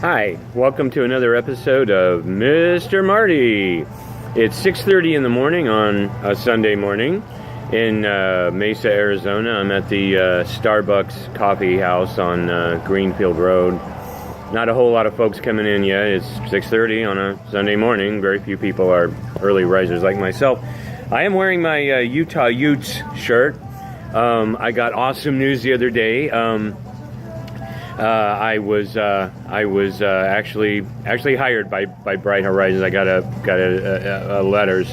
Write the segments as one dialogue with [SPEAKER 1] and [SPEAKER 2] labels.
[SPEAKER 1] Hi, welcome to another episode of Mr. Marty. It's 6:30 in the morning on a Sunday morning in Mesa, Arizona. I'm at the Starbucks coffee house on Greenfield Road. Not a whole lot of folks coming in yet. It's 6:30 on a Sunday morning. Very few people are early risers like myself. I am wearing my Utah Utes shirt. I got awesome news the other day. I was actually hired by Bright Horizons. I got a letter,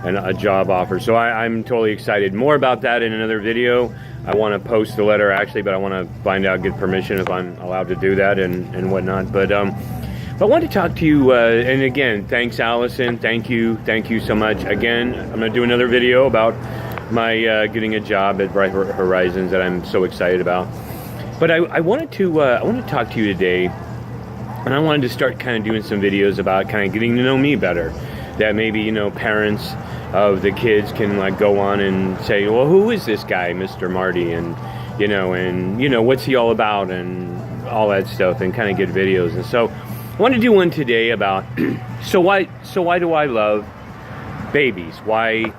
[SPEAKER 1] and a job offer. So I'm totally excited. More about that in another video. I want to post the letter actually, but I want to find out, get permission if I'm allowed to do that and whatnot. But I want to talk to you. And again, thanks, Allison. Thank you so much. Again, I'm going to do another video about my getting a job at Bright Horizons that I'm so excited about. But I wanted to talk to you today, and I wanted to start kind of doing some videos about kind of getting to know me better. That maybe, parents of the kids can like go on and say, well, who is this guy, Mr. Marty, and what's he all about, and all that stuff, and kind of get videos. And so I want to do one today about so why do I love babies? Why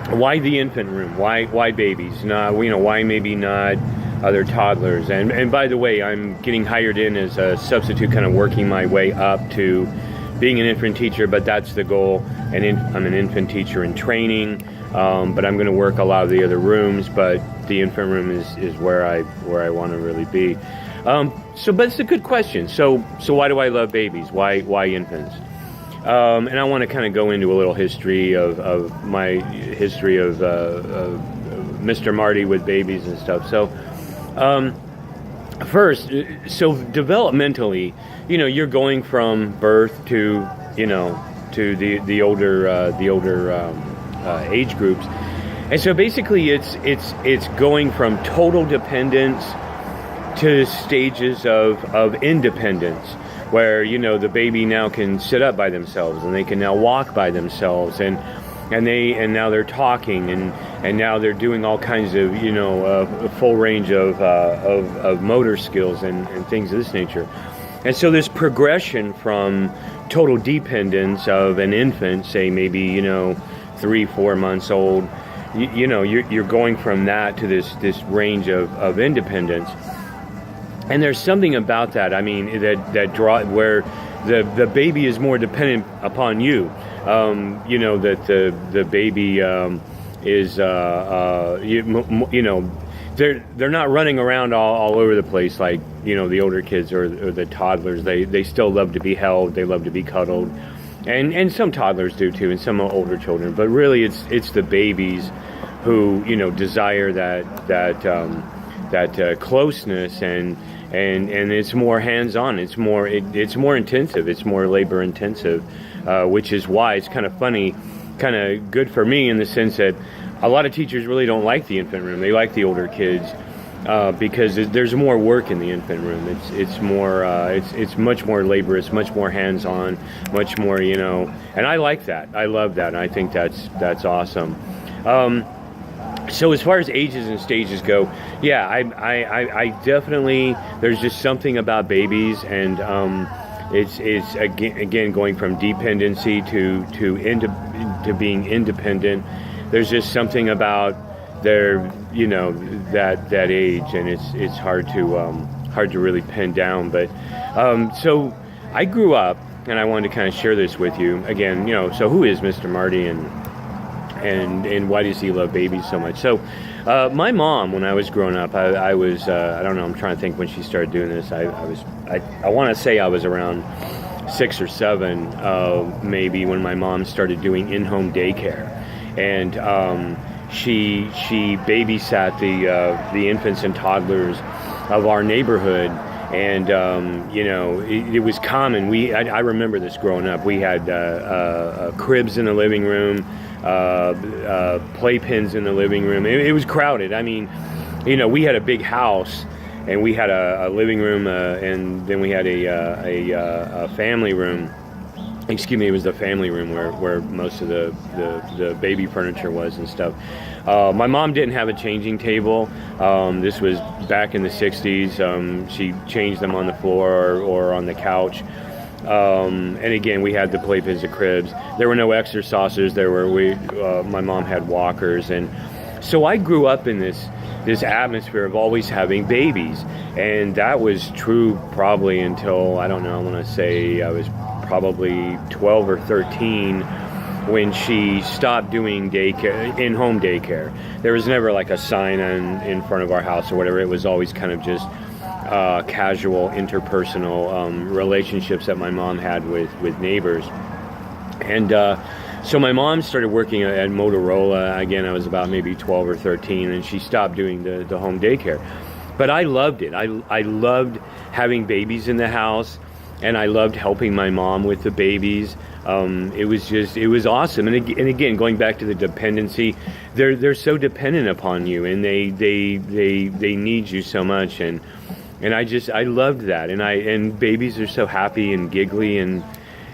[SPEAKER 1] the infant room? Why babies? Not why maybe not other toddlers. And by the way, I'm getting hired in as a substitute, kind of working my way up to being an infant teacher, but that's the goal. And I'm an infant teacher in training, but I'm going to work a lot of the other rooms, but the infant room is where I want to really be. But it's a good question. So why do I love babies? Why infants? And I want to kind of go into a little history of my history of Mr. Marty with babies and stuff. So first, so developmentally, you're going from birth to the older age groups, and so basically it's going from total dependence to stages of independence, where the baby now can sit up by themselves, and they can now walk by themselves, and now they're talking, and now they're doing all kinds of a full range of motor skills and things of this nature. And so this progression from total dependence of an infant, say maybe 3-4 months old, you're going from that to this range of independence. And there's something about that. I mean, that draw where the baby is more dependent upon you. That the baby is they're not running around all over the place like the older kids or the toddlers. They still love to be held. They love to be cuddled, and some toddlers do too, and some older children. But really, it's the babies who desire that closeness, and it's more hands-on. It's more intensive. It's more labor intensive, which is why it's kind of funny, kind of good for me in the sense that a lot of teachers really don't like the infant room. They like the older kids because there's more work in the infant room. It's more it's much more laborious, much more hands-on, much more And I like that. I love that. And I think that's awesome. So as far as ages and stages go, yeah, I definitely, there's just something about babies, and it's again going from dependency to being independent. There's just something about their that age, and it's hard to really pin down. But so I grew up, and I wanted to kind of share this with you again. So who is Mr. Marty, and why does he love babies so much? So my mom, when I was growing up, I was I don't know, I'm trying to think when she started doing this. I want to say I was around 6 or 7, maybe, when my mom started doing in-home daycare, and she babysat the infants and toddlers of our neighborhood. And it was common. I remember this growing up. We had cribs in the living room, playpens in the living room. It was crowded. I mean, we had a big house, and we had a living room, and then we had a family room. excuse me, it was the family room where most of the baby furniture was and stuff. My mom didn't have a changing table. This was back in the 60s. She changed them on the floor or on the couch. And again, we had the playpens of cribs. There were no exercisers. My mom had walkers. And so I grew up in this atmosphere of always having babies. And that was true probably until, I don't know, I want to say I was probably 12 or 13 when she stopped doing daycare, in-home daycare. There was never like a sign in front of our house or whatever. It was always kind of just casual, interpersonal relationships that my mom had with neighbors. And so my mom started working at Motorola. Again, I was about maybe 12 or 13, and she stopped doing the home daycare. But I loved it. I loved having babies in the house, and I loved helping my mom with the babies. It was awesome. And again, going back to the dependency, they're so dependent upon you, and they need you so much. And I loved that. And babies are so happy and giggly, and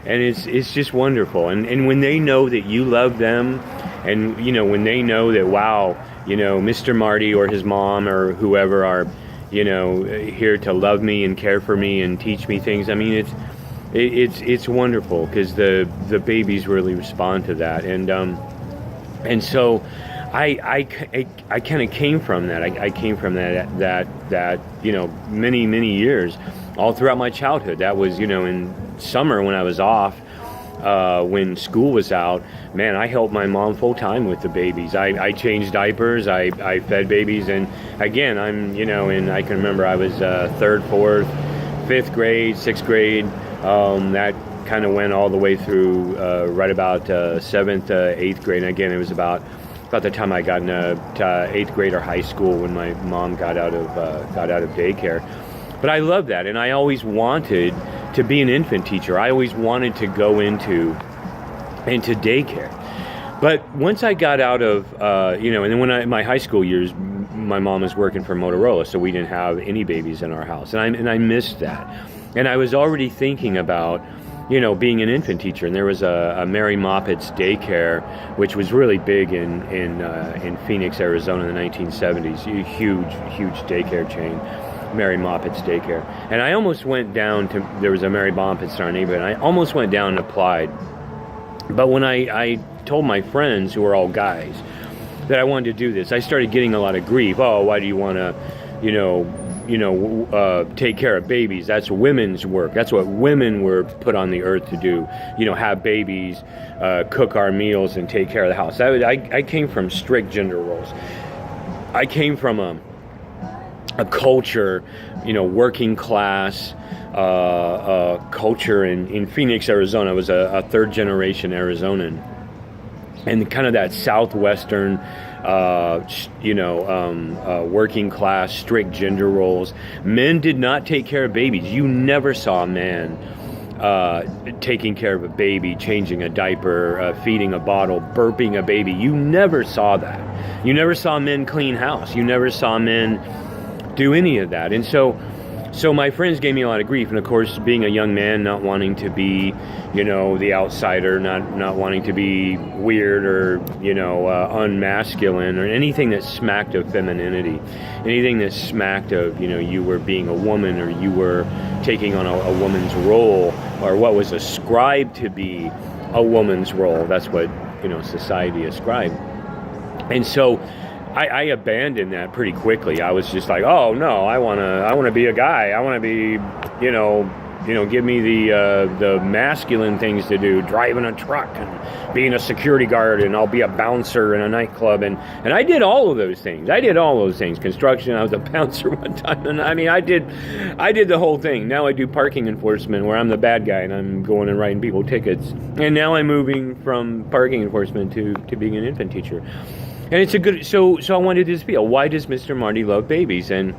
[SPEAKER 1] it's just wonderful. And when they know that you love them, and when they know that, wow, Mr. Marty or his mom or whoever are here to love me and care for me and teach me things. I mean, it's wonderful, because the babies really respond to that. And so I kind of came from that. I came from that many years, all throughout my childhood. That was in summer when I was off. When school was out, man, I helped my mom full time with the babies. I changed diapers, I fed babies, and again, and I can remember I was 3rd, 4th, 5th grade, 6th grade. That kind of went all the way through right about 7th, 8th grade. And again, it was about the time I got into 8th grade or high school when my mom got out of daycare. But I love that, and I always wanted to be an infant teacher. I always wanted to go into daycare. But once I got out of, and then in my high school years, my mom was working for Motorola, so we didn't have any babies in our house, and I missed that. And I was already thinking about, being an infant teacher. And there was a Mary Moffat's Daycare, which was really big in Phoenix, Arizona in the 1970s. A huge daycare chain. Mary Moffat's Daycare. And I almost went down to, there was a Mary Moffat's in our neighborhood, and I almost went down and applied. But when I told my friends, who were all guys, that I wanted to do this, I started getting a lot of grief. Oh, why do you want to, take care of babies? That's women's work. That's what women were put on the earth to do. Have babies, cook our meals, and take care of the house. I came from strict gender roles. I came from a culture, working class culture in Phoenix, Arizona. I was a 3rd generation Arizonan, and kind of that southwestern, working class, strict gender roles. Men did not take care of babies. You never saw a man taking care of a baby, changing a diaper, feeding a bottle, burping a baby. You never saw that. You never saw men clean house. You never saw men do any of that. And so my friends gave me a lot of grief. And of course, being a young man, not wanting to be, the outsider, not wanting to be weird or, unmasculine, or anything that smacked of femininity, anything that smacked of, you were being a woman, or you were taking on a woman's role, or what was ascribed to be a woman's role. That's what, society ascribed. And so I abandoned that pretty quickly. I was just like, oh no, I want to be a guy. I want to be, give me the masculine things to do, driving a truck and being a security guard, and I'll be a bouncer in a nightclub. And I did all of those things. Construction. I was a bouncer one time. And I mean, I did the whole thing. Now I do parking enforcement, where I'm the bad guy and I'm going and writing people tickets. And now I'm moving from parking enforcement to being an infant teacher. And it's a good, so I wanted to just be, why does Mr. Marty love babies? And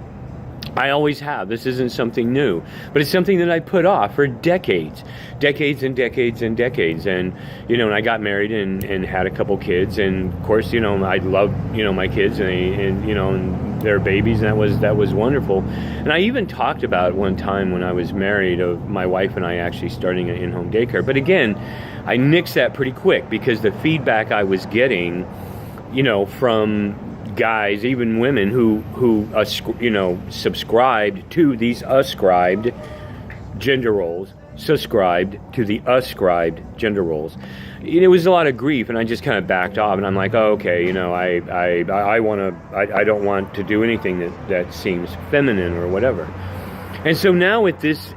[SPEAKER 1] I always have. This isn't something new, but it's something that I put off for decades and decades and decades. And, and I got married and had a couple kids. And of course, I loved, my kids and their babies. And that was wonderful. And I even talked about one time when I was married of my wife and I actually starting an in-home daycare. But again, I nixed that pretty quick because the feedback I was getting, from guys, even women who subscribed to these ascribed gender roles, subscribed to the ascribed gender roles. It was a lot of grief, and I just kind of backed off. And I'm like, oh, okay, I don't want to do anything that seems feminine or whatever. And so now at this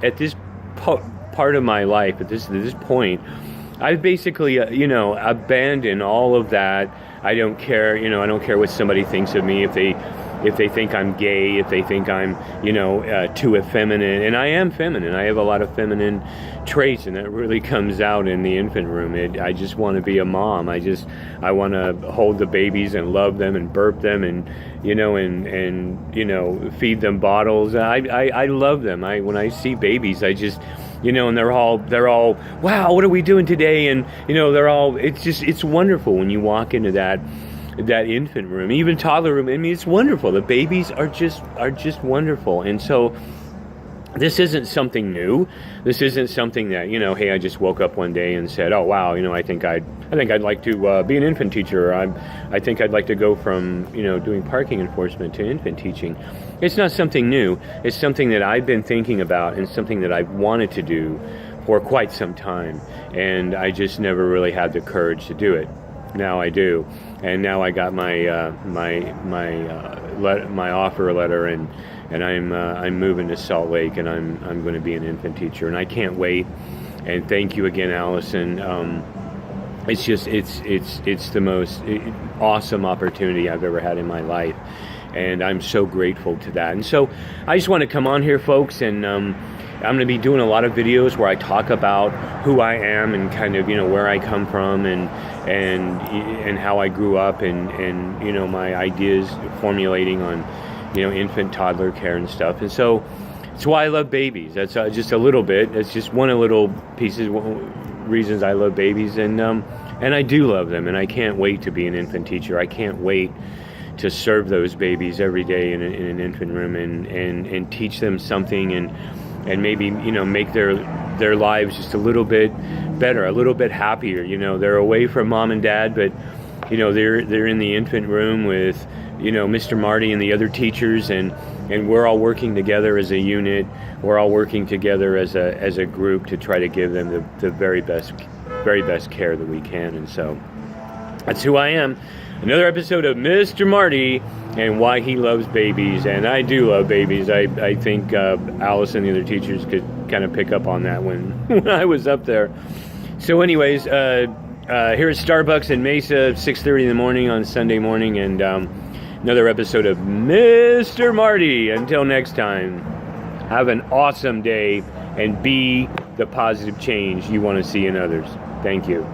[SPEAKER 1] part of my life, at this point, I've basically abandoned all of that. I don't care, I don't care what somebody thinks of me, if they think I'm gay, if they think I'm, too effeminate. And I am feminine. I have a lot of feminine traits, and that really comes out in the infant room. I just want to be a mom. I want to hold the babies and love them and burp them and, feed them bottles. I love them. When I see babies, I just, and they're all, wow, what are we doing today? And, it's wonderful when you walk into that infant room, even toddler room. I mean, it's wonderful. The babies are just wonderful. And so this isn't something new. This isn't something that, hey, I just woke up one day and said, oh, wow, I think I'd like to be an infant teacher. I think I'd like to go from, doing parking enforcement to infant teaching. It's not something new. It's something that I've been thinking about and something that I've wanted to do for quite some time. And I just never really had the courage to do it. Now I do. And now I got my offer letter, and I'm moving to Salt Lake, and I'm going to be an infant teacher, and I can't wait. And thank you again, Allison. It's the most awesome opportunity I've ever had in my life, and I'm so grateful to that. And so I just want to come on here, folks, and I'm going to be doing a lot of videos where I talk about who I am and kind of, where I come from and how I grew up and my ideas formulating on, infant toddler care and stuff. And so it's why I love babies. That's just a little bit. That's just one of the little pieces, reasons I love babies. And I do love them. And I can't wait to be an infant teacher. I can't wait to serve those babies every day in an infant room and teach them something and maybe, make their lives just a little bit better, a little bit happier. They're away from mom and dad, but, they're in the infant room with, Mr. Marty and the other teachers, and we're all working together as a unit. We're all working together as a group to try to give them the very best care that we can. And so that's who I am. Another episode of Mr. Marty and why he loves babies. And I do love babies. I think Alice and the other teachers could kind of pick up on that when I was up there. So anyways, here at Starbucks in Mesa, 6:30 in the morning on Sunday morning, and another episode of Mr. Marty. Until next time, have an awesome day and be the positive change you want to see in others. Thank you.